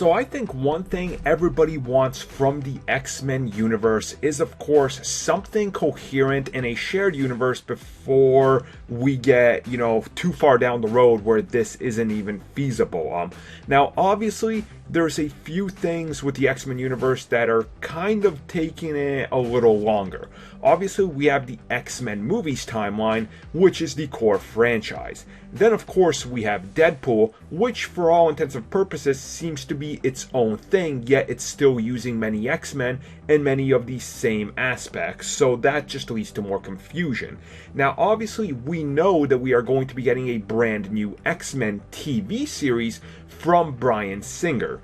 So I think one thing everybody wants from the X-Men universe is, of course, something coherent in a shared universe before we get, too far down the road where this isn't even feasible. Now, obviously, there's a few things with the X-Men universe that are kind of taking it a little longer. Obviously, we have the X-Men movies timeline, which is the core franchise. Then, of course, we have Deadpool, which for all intents and purposes seems to be its own thing, yet it's still using many X-Men and many of these same aspects, so that just leads to more confusion. Now, obviously, we know that we are going to be getting a brand new X-Men TV series from Bryan Singer,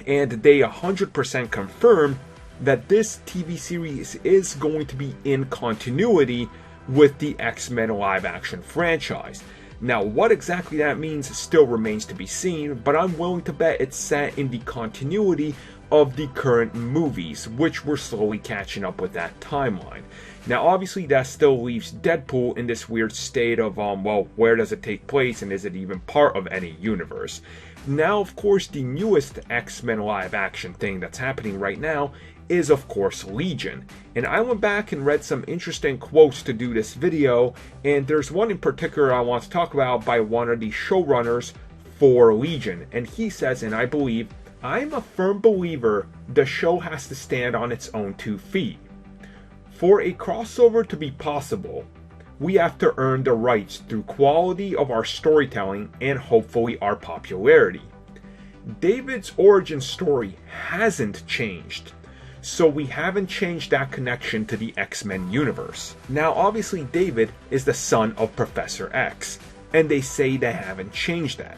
and they 100% confirmed that this TV series is going to be in continuity with the X-Men live-action franchise. Now, what exactly that means still remains to be seen, but I'm willing to bet it's set in the continuity of the current movies, which we're slowly catching up with that timeline. Now, obviously, that still leaves Deadpool in this weird state of, where does it take place, and is it even part of any universe? Now, of course, the newest X-Men live-action thing that's happening right now is, of course, Legion. And I went back and read some interesting quotes to do this video, and there's one in particular I want to talk about by one of the showrunners for Legion. And he says, and I believe, "I'm a firm believer the show has to stand on its own 2 feet. For a crossover to be possible, we have to earn the rights through quality of our storytelling and hopefully our popularity. David's origin story hasn't changed, so we haven't changed that connection to the X-Men universe." Now, obviously, David is the son of Professor X, and they say they haven't changed that.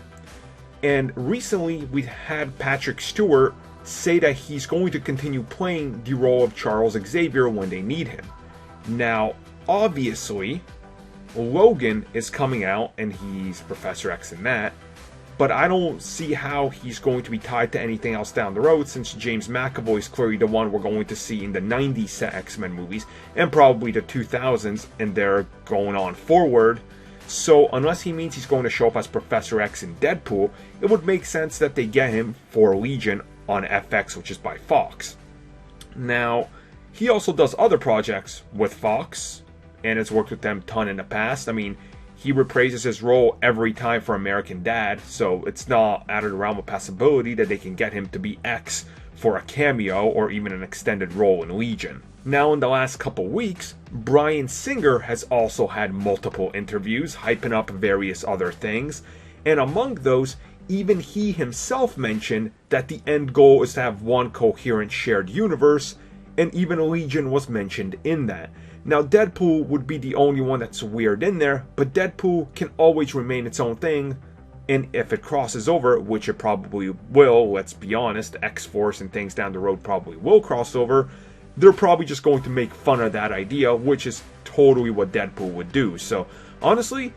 And recently, we had Patrick Stewart say that he's going to continue playing the role of Charles Xavier when they need him. Now, obviously, Logan is coming out, and he's Professor X in that, but I don't see how he's going to be tied to anything else down the road, since James McAvoy is clearly the one we're going to see in the 90s set X-Men movies, and probably the 2000s, and they're going on forward. So unless he means he's going to show up as Professor X in Deadpool, it would make sense that they get him for Legion on FX, which is by Fox. Now, he also does other projects with Fox, and has worked with them a ton in the past. I mean, he reprises his role every time for American Dad, so it's not out of the realm of possibility that they can get him to be X for a cameo or even an extended role in Legion. Now, in the last couple weeks, Bryan Singer has also had multiple interviews hyping up various other things, and among those, even he himself mentioned that the end goal is to have one coherent shared universe, and even Legion was mentioned in that. Now, Deadpool would be the only one that's weird in there, but Deadpool can always remain its own thing, and if it crosses over, which it probably will, let's be honest, X-Force and things down the road probably will cross over, they're probably just going to make fun of that idea, which is totally what Deadpool would do. So, honestly,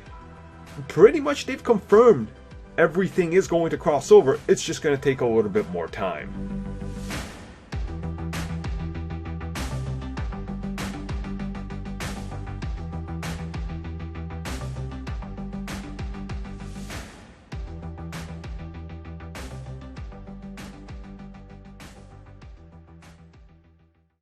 pretty much they've confirmed everything is going to cross over, it's just going to take a little bit more time.